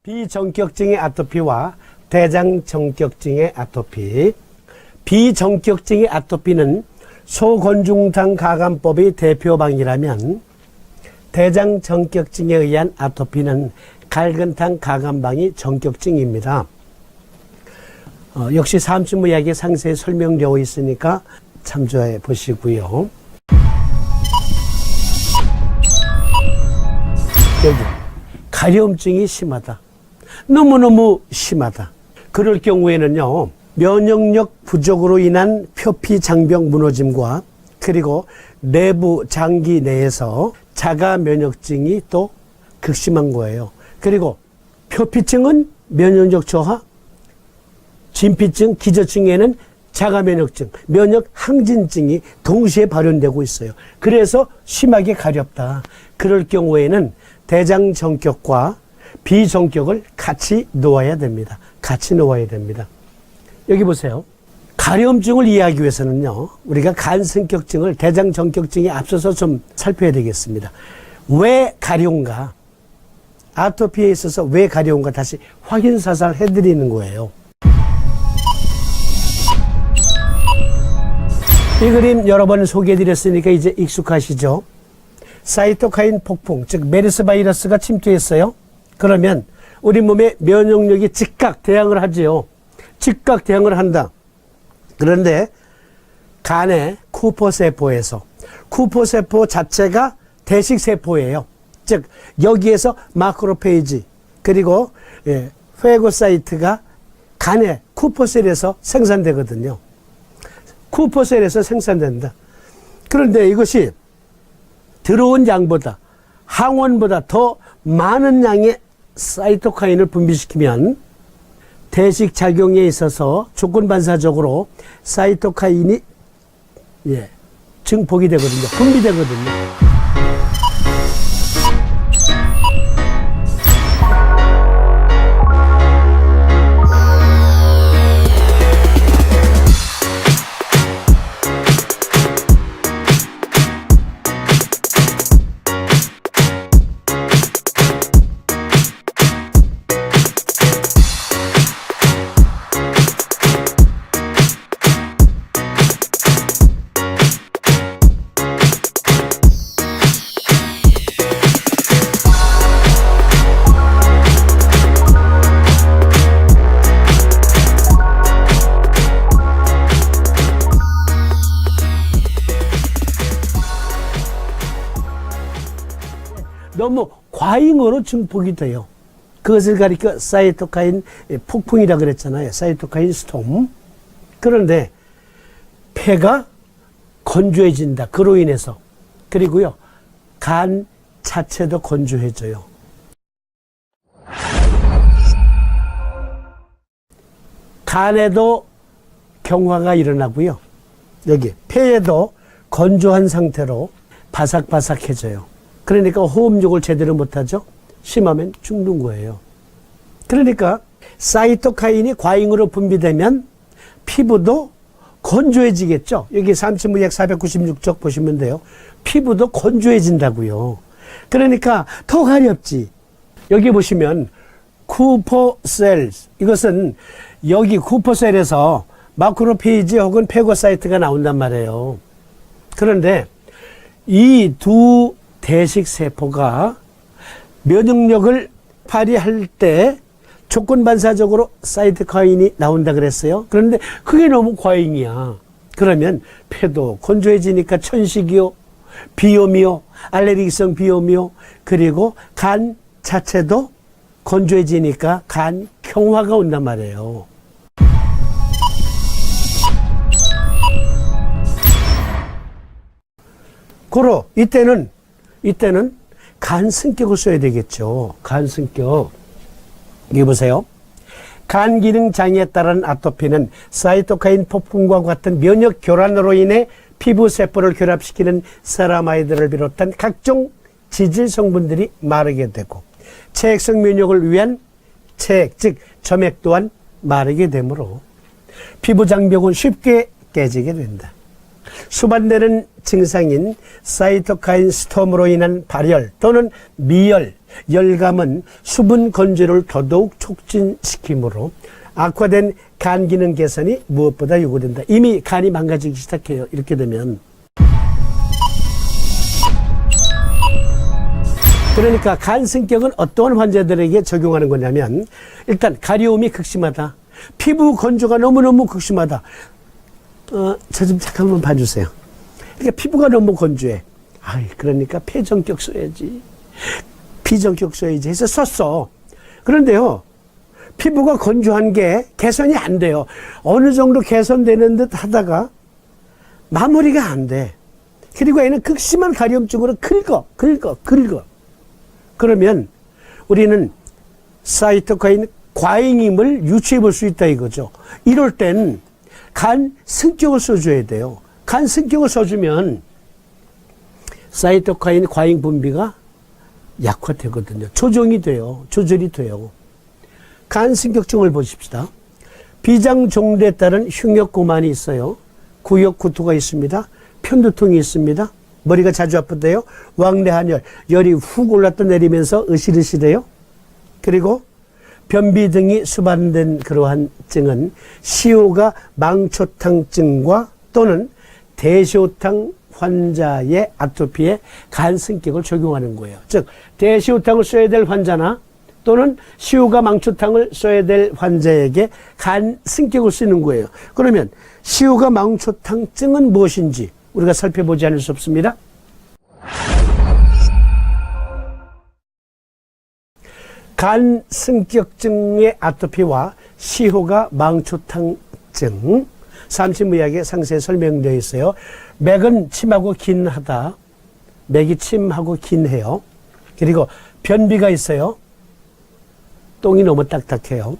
비전격증의 아토피와 대장전격증의 아토피. 비전격증의 아토피는 소곤충탕 가감법의 대표방이라면 대장전격증에 의한 아토피는 갈근탕 가감방이 전격증입니다. 역시 삼춘무약에 상세히 설명되어 있으니까 참조해 보시고요. 여기 가려움증이 심하다. 너무너무 심하다. 그럴 경우에는요, 면역력 부족으로 인한 표피장벽 무너짐과 그리고 내부 장기 내에서 자가 면역증이 또 극심한 거예요. 그리고 표피증은 면역력 저하, 진피증, 기저증에는 자가면역증, 면역항진증이 동시에 발현되고 있어요. 그래서 심하게 가렵다. 그럴 경우에는 대장전격과 비전격을 같이 놓아야 됩니다. 같이 놓아야 됩니다. 여기 보세요. 가려움증을 이해하기 위해서는요, 우리가 간승격증을 대장전격증에 앞서서 좀 살펴야 되겠습니다. 왜 가려운가? 아토피에 있어서 왜 가려운가 다시 확인사살 해드리는 거예요. 이 그림 여러 번 소개해드렸으니까 이제 익숙하시죠? 사이토카인 폭풍, 즉 메르스 바이러스가 침투했어요. 그러면 우리 몸의 면역력이 즉각 대항을 하지요. 즉각 대항을 한다. 그런데 간의 쿠퍼세포에서, 쿠퍼세포 자체가 대식세포예요. 즉 여기에서 마크로페이지 그리고 페고사이트가 간의 쿠퍼셀에서 생산되거든요. 쿠퍼셀에서 생산된다. 그런데 이것이 들어온 양보다, 항원보다 더 많은 양의 사이토카인을 분비시키면 대식작용에 있어서 조건반사적으로 사이토카인이 증폭이 되거든요. 분비되거든요. 너무 과잉으로 증폭이 돼요. 그것을 가리켜 사이토카인 폭풍이라고 그랬잖아요. 사이토카인 스톰. 그런데 폐가 건조해진다. 그로 인해서. 그리고요, 간 자체도 건조해져요. 간에도 경화가 일어나고요. 여기 폐에도 건조한 상태로 바삭바삭해져요. 그러니까 호흡력을 제대로 못하죠. 심하면 죽는 거예요. 그러니까 사이토카인이 과잉으로 분비되면 피부도 건조해지겠죠. 여기 삼춘무약 496쪽 보시면 돼요. 피부도 건조해진다고요. 그러니까 더 가렵지. 여기 보시면 쿠퍼셀, 이것은 여기 쿠퍼셀에서 마크로페이지 혹은 페고사이트가 나온단 말이에요. 그런데 이 두 대식세포가 면역력을 발휘할 때 조건반사적으로 사이토카인이 나온다 그랬어요. 그런데 그게 너무 과잉이야. 그러면 폐도 건조해지니까 천식이요, 비염이요, 알레르기성 비염이요, 그리고 간 자체도 건조해지니까 간 경화가 온단 말이에요. 고로 이때는 간승격을 써야 되겠죠. 간승격. 여기 보세요. 간 기능 장애에 따른 아토피는 사이토카인 폭풍과 같은 면역 교란으로 인해 피부 세포를 결합시키는 세라마이드를 비롯한 각종 지질 성분들이 마르게 되고 체액성 면역을 위한 체액, 즉 점액 또한 마르게 되므로 피부 장벽은 쉽게 깨지게 된다. 수반되는 증상인 사이토카인 스톰으로 인한 발열 또는 미열, 열감은 수분 건조를 더더욱 촉진시키므로 악화된 간 기능 개선이 무엇보다 요구된다. 이미 간이 망가지기 시작해요. 이렇게 되면. 그러니까 간 승격은 어떠한 환자들에게 적용하는 거냐면, 일단 가려움이 극심하다. 피부 건조가 너무너무 극심하다. 저 좀 잠깐만 봐주세요. 그러니까 피부가 너무 건조해. 그러니까 폐전격 써야지. 비전격 써야지 해서 썼어. 그런데요, 피부가 건조한 게 개선이 안 돼요. 어느 정도 개선되는 듯 하다가 마무리가 안 돼. 그리고 얘는 극심한 가려움증으로 긁어. 그러면 우리는 사이토카인 과잉임을 유추해 볼 수 있다 이거죠. 이럴 땐 간 승격을 써줘야 돼요. 간 승격을 써주면 사이토카인 과잉 분비가 약화되거든요. 조정이 돼요. 조절이 돼요. 간 승격증을 보십시다. 비장종대에 따른 흉역고만이 있어요. 구역구토가 있습니다. 편두통이 있습니다. 머리가 자주 아프대요. 왕래한열, 열이 훅 올랐다 내리면서 으실으실해요. 그리고 변비 등이 수반된 그러한 증은 시호가 망초탕증과 또는 대시호탕 환자의 아토피에 간 승격을 적용하는 거예요. 즉 대시호탕을 써야 될 환자나 또는 시호가 망초탕을 써야 될 환자에게 간 승격을 쓰는 거예요. 그러면 시호가 망초탕증은 무엇인지 우리가 살펴보지 않을 수 없습니다. 간 승격증의 아토피와 시호가 망초탕증, 삼신의학에 상세히 설명되어 있어요. 맥은 침하고 긴하다. 맥이 침하고 긴해요. 그리고 변비가 있어요. 똥이 너무 딱딱해요.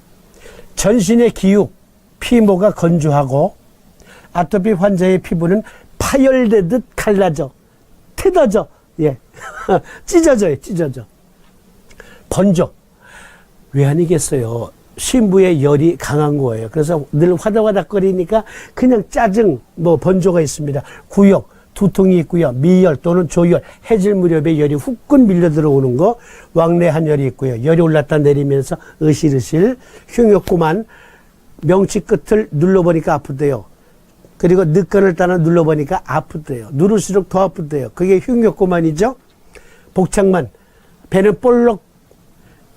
전신의 기육, 피모가 건조하고 아토피 환자의 피부는 파열되듯 갈라져, 뜯어져, 찢어져요. 번져. 왜 아니겠어요? 심부의 열이 강한 거예요. 그래서 늘 화닥화닥거리니까 그냥 짜증, 번조가 있습니다. 구역, 두통이 있고요. 미열 또는 조열, 해질 무렵에 열이 후끈 밀려 들어오는 거, 왕래한 열이 있고요. 열이 올랐다 내리면서 으실으실, 흉역고만, 명치 끝을 눌러보니까 아프대요. 그리고 늑건을 따라 눌러보니까 아프대요. 누를수록 더 아프대요. 그게 흉역고만이죠. 복창만, 배는 볼록,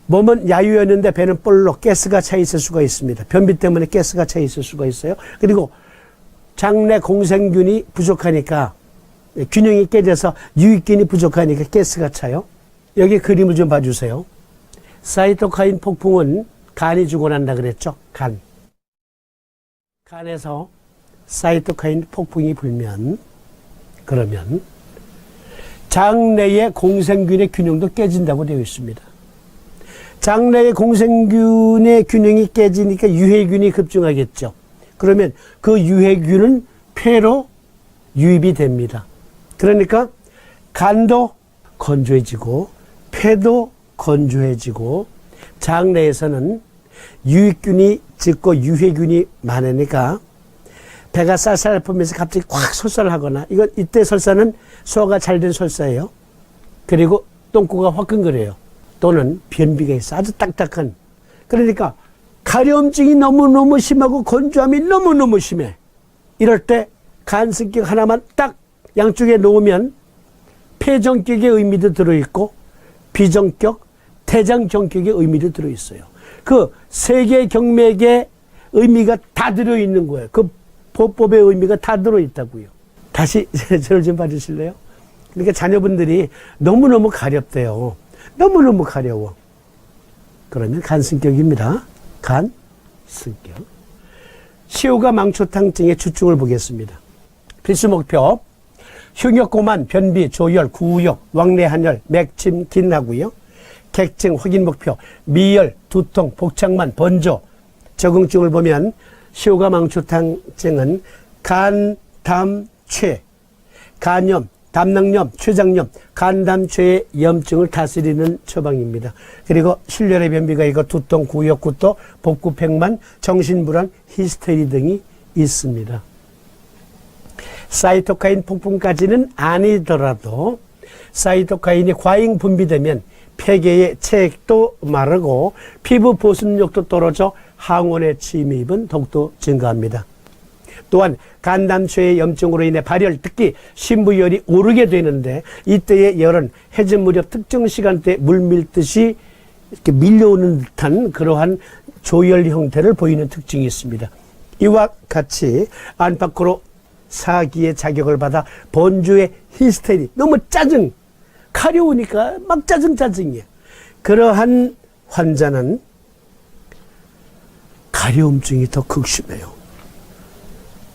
몸은 야유였는데 배는 볼록 가스가 차 있을 수가 있습니다. 변비 때문에 가스가 차 있을 수가 있어요. 그리고 장내 공생균이 부족하니까 균형이 깨져서 유익균이 부족하니까 가스가 차요. 여기 그림을 좀 봐주세요. 사이토카인 폭풍은 간이 주고 난다 그랬죠. 간에서 사이토카인 폭풍이 불면 그러면 장내의 공생균의 균형도 깨진다고 되어 있습니다. 장내의 공생균의 균형이 깨지니까 유해균이 급증하겠죠. 그러면 그 유해균은 폐로 유입이 됩니다. 그러니까 간도 건조해지고 폐도 건조해지고 장내에서는 유익균이 짙고 유해균이 많으니까 배가 쌀쌀 아프면서 갑자기 꽉 설사를 하거나 이때 설사는 소화가 잘 된 설사예요. 그리고 똥꼬가 화끈거려요. 또는 변비가 있어. 아주 딱딱한. 그러니까 가려움증이 너무너무 심하고 건조함이 너무너무 심해. 이럴 때 간 승격 하나만 딱 양쪽에 놓으면 폐전격의 의미도 들어있고 비전격, 대장전격의 의미도 들어있어요. 그 세 개의 경맥의 의미가 다 들어있는 거예요. 그 보법의 의미가 다 들어있다고요. 다시 저를 좀 봐주실래요? 그러니까 자녀분들이 너무너무 가렵대요. 너무너무 가려워. 그러면 간승격입니다. 간승격. 시호가 망초탕증의 주증을 보겠습니다. 필수 목표. 흉역고만, 변비, 조열, 구역, 왕래한열, 맥침, 긴하고요. 객증 확인 목표. 미열, 두통, 복창만, 번조. 적응증을 보면 시호가 망초탕증은 간, 담, 췌, 간염, 담낭염, 췌장염, 간담췌의 염증을 다스리는 처방입니다. 그리고 실열의 변비가 있고 두통, 구역구토, 복구팽만, 정신불안, 히스테리 등이 있습니다. 사이토카인 폭풍까지는 아니더라도 사이토카인이 과잉 분비되면 폐계의 체액도 마르고 피부 보습력도 떨어져 항원의 침입은 더욱더 증가합니다. 또한 간담초의 염증으로 인해 발열, 특히 신부열이 오르게 되는데 이때의 열은 해질 무렵 특정 시간대에 물 밀듯이 이렇게 밀려오는 듯한 그러한 조열 형태를 보이는 특징이 있습니다. 이와 같이 안팎으로 사기의 자격을 받아 번주의 히스테리, 너무 짜증, 가려우니까 막 짜증이에요. 그러한 환자는 가려움증이 더 극심해요.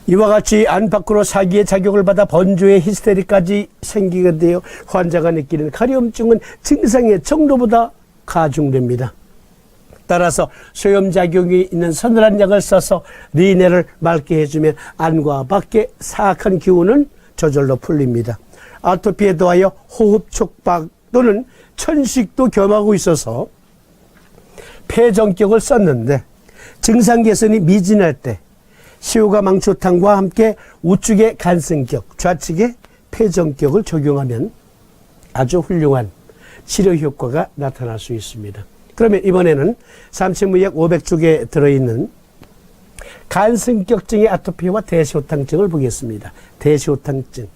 이와 같이 안팎으로 사기의 자격을 받아 번주의 히스테리까지 생기게 되어 환자가 느끼는 가려움증은 증상의 정도보다 가중됩니다. 따라서 소염작용이 있는 서늘한 약을 써서 리내를 맑게 해주면 안과 밖의 사악한 기운은 저절로 풀립니다. 아토피에 더하여 호흡 촉박 또는 천식도 겸하고 있어서 폐정격을 썼는데 증상 개선이 미진할 때 시호가 망초탕과 함께 우측의 간승격, 좌측의 폐정격을 적용하면 아주 훌륭한 치료 효과가 나타날 수 있습니다. 그러면 이번에는 삼천무약 500쪽에 들어있는 간승격증의 아토피와 대시호탕증을 보겠습니다. 대시호탕증,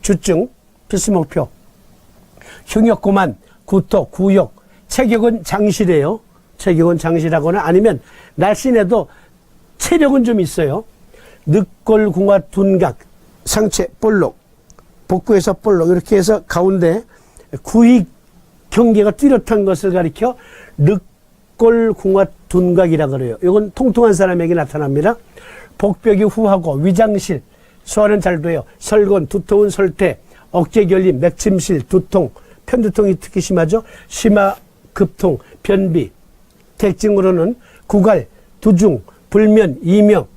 주증, 필수목표, 흉역고만, 구토, 구역, 체격은 장실이에요. 체격은 장실하거나 아니면 날씬해도 체력은 좀 있어요. 늑골궁화 둔각, 상체 볼록, 복부에서 볼록 이렇게 해서 가운데 구익 경계가 뚜렷한 것을 가리켜 늑골궁화 둔각이라 그래요. 이건 통통한 사람에게 나타납니다. 복벽이 후하고 위장실, 소화는 잘 돼요. 설건, 두터운 설태, 어깨 결림, 맥침실, 두통, 편두통이 특히 심하죠. 심화 급통, 변비, 객증으로는 구갈, 두중, 불면, 이명,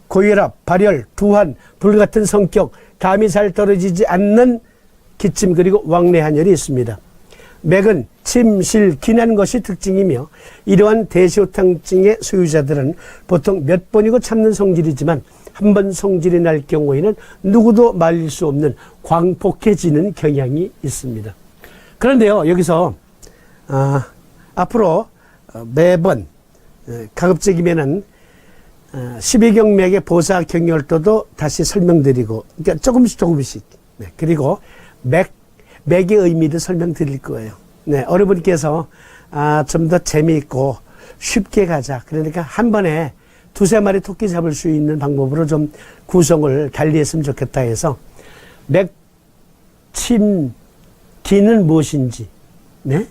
고혈압, 발열, 두한, 불같은 성격, 담이 잘 떨어지지 않는 기침 그리고 왕래한혈이 있습니다. 맥은 침, 실, 기난 것이 특징이며 이러한 대시호탕증의 소유자들은 보통 몇 번이고 참는 성질이지만 한 번 성질이 날 경우에는 누구도 말릴 수 없는 광폭해지는 경향이 있습니다. 그런데요, 여기서 앞으로 매번 가급적이면은 12경맥의 보사 경혈도도 다시 설명드리고, 그러니까 조금씩. 네, 그리고 맥의 의미도 설명드릴 거예요. 네, 어느 분께서 좀 더 재미있고 쉽게 가자. 그러니까 한 번에 두세 마리 토끼 잡을 수 있는 방법으로 좀 구성을 달리했으면 좋겠다 해서 맥, 침, 기는 무엇인지, 네?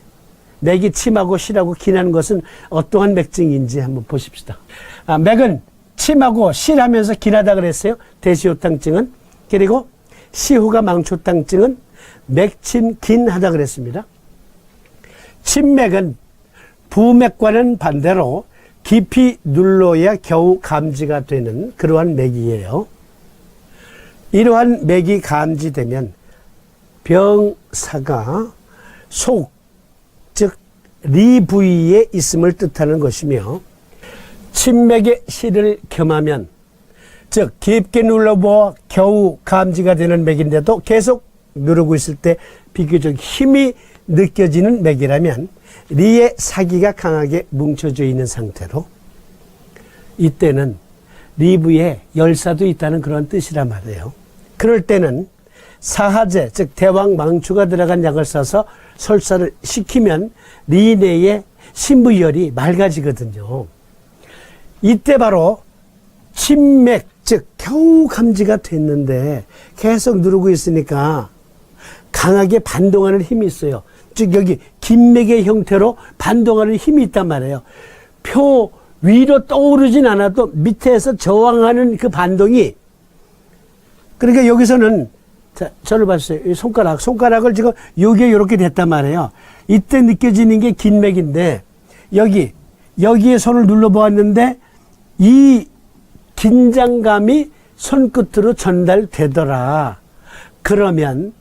맥이 침하고 실하고 기나는 것은 어떠한 맥증인지 한번 보십시다. 맥은 침하고 실하면서 기나다 그랬어요. 대시호탕증은. 그리고 시후가 망초탕증은 맥침 긴하다 그랬습니다. 침맥은 부맥과는 반대로 깊이 눌러야 겨우 감지가 되는 그러한 맥이에요. 이러한 맥이 감지되면 병사가 속, 즉 리 부위에 있음을 뜻하는 것이며 침맥의 실을 겸하면, 즉 깊게 눌러보아 겨우 감지가 되는 맥인데도 계속 누르고 있을 때 비교적 힘이 느껴지는 맥이라면 리의 사기가 강하게 뭉쳐져 있는 상태로 이때는 리부에 열사도 있다는 그런 뜻이란 말이에요. 그럴 때는 사하제, 즉 대왕망추가 들어간 약을 써서 설사를 시키면 리 내의 신부열이 맑아지거든요. 이때 바로 침맥, 즉 겨우 감지가 됐는데 계속 누르고 있으니까 강하게 반동하는 힘이 있어요. 즉 여기 긴맥의 형태로 반동하는 힘이 있단 말이에요. 표 위로 떠오르진 않아도 밑에서 저항하는 그 반동이, 그러니까 여기서는 자, 저를 봤어요. 이 손가락을 지금 여기에 이렇게 됐단 말이에요. 이때 느껴지는 게 긴맥인데 여기에 손을 눌러보았는데 이 긴장감이 손끝으로 전달되더라. 그러면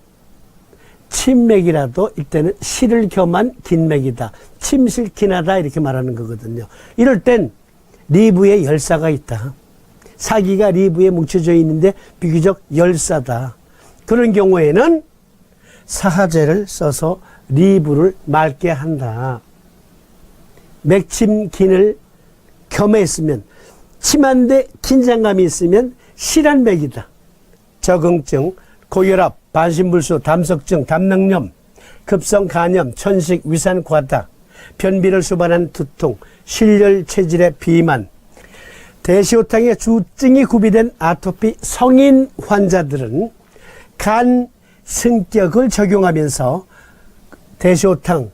침맥이라도 이때는 실을 겸한 긴맥이다. 침실긴하다 이렇게 말하는 거거든요. 이럴 땐 리부에 열사가 있다. 사기가 리부에 뭉쳐져 있는데 비교적 열사다. 그런 경우에는 사하제를 써서 리브를 맑게 한다. 맥침긴을 겸했으면, 심한데 긴장감이 있으면 실한맥이다. 적응증, 고혈압, 반신불수, 담석증, 담낭염, 급성간염, 천식, 위산과다, 변비를 수반한 두통, 실열 체질의 비만, 대시호탕의 주증이 구비된 아토피 성인 환자들은 간 승격을 적용하면서 대시호탕,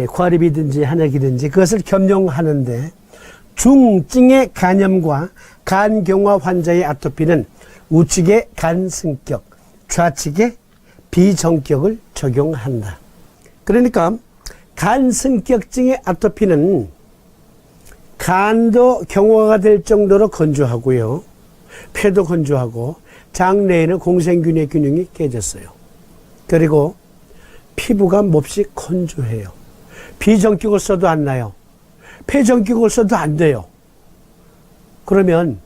과립이든지 한약이든지 그것을 겸용하는데, 중증의 간염과 간경화 환자의 아토피는 우측의 간승격, 좌측의 비정격을 적용한다. 그러니까 간승격증의 아토피는 간도 경화가 될 정도로 건조하고요, 폐도 건조하고 장내에는 공생균의 균형이 깨졌어요. 그리고 피부가 몹시 건조해요. 비정격을 써도 안 나요. 폐정격을 써도 안 돼요. 그러면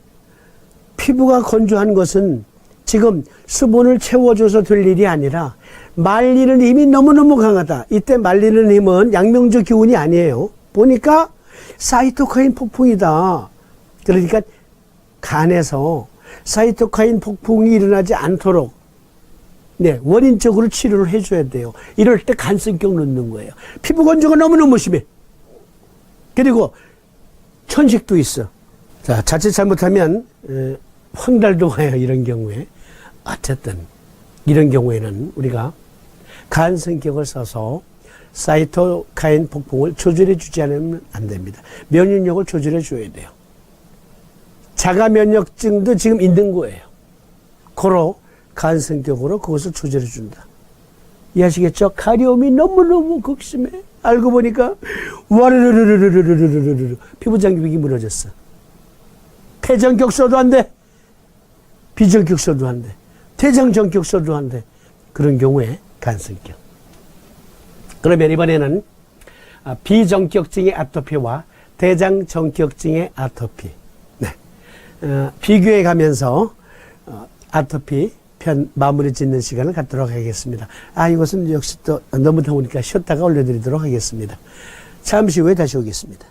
피부가 건조한 것은 지금 수분을 채워줘서 될 일이 아니라 말리는 힘이 너무너무 강하다. 이때 말리는 힘은 양명주 기운이 아니에요. 보니까 사이토카인 폭풍이다. 그러니까 간에서 사이토카인 폭풍이 일어나지 않도록 원인적으로 치료를 해줘야 돼요. 이럴 때 간성격 넣는 거예요. 피부 건조가 너무너무 심해. 그리고 천식도 있어. 자, 자칫 잘못하면 황달도 와요. 이런 경우에. 어쨌든 이런 경우에는 우리가 간성격을 써서 사이토카인 폭풍을 조절해 주지 않으면 안 됩니다. 면역력을 조절해 줘야 돼요. 자가 면역증도 지금 있는 거예요. 고로 간성격으로 그것을 조절해 준다. 이해하시겠죠? 가려움이 너무너무 극심해. 알고 보니까 와르르르르르르르르르 피부장벽이 무너졌어. 폐정격 써도 안 돼. 비정격 써도 안 돼. 대장정격 써도 안 돼. 그런 경우에 간성격. 그러면 이번에는 비정격증의 아토피와 대장정격증의 아토피. 비교해 가면서 아토피 편 마무리 짓는 시간을 갖도록 하겠습니다. 이것은 역시 또 너무 더우니까 쉬었다가 올려드리도록 하겠습니다. 잠시 후에 다시 오겠습니다.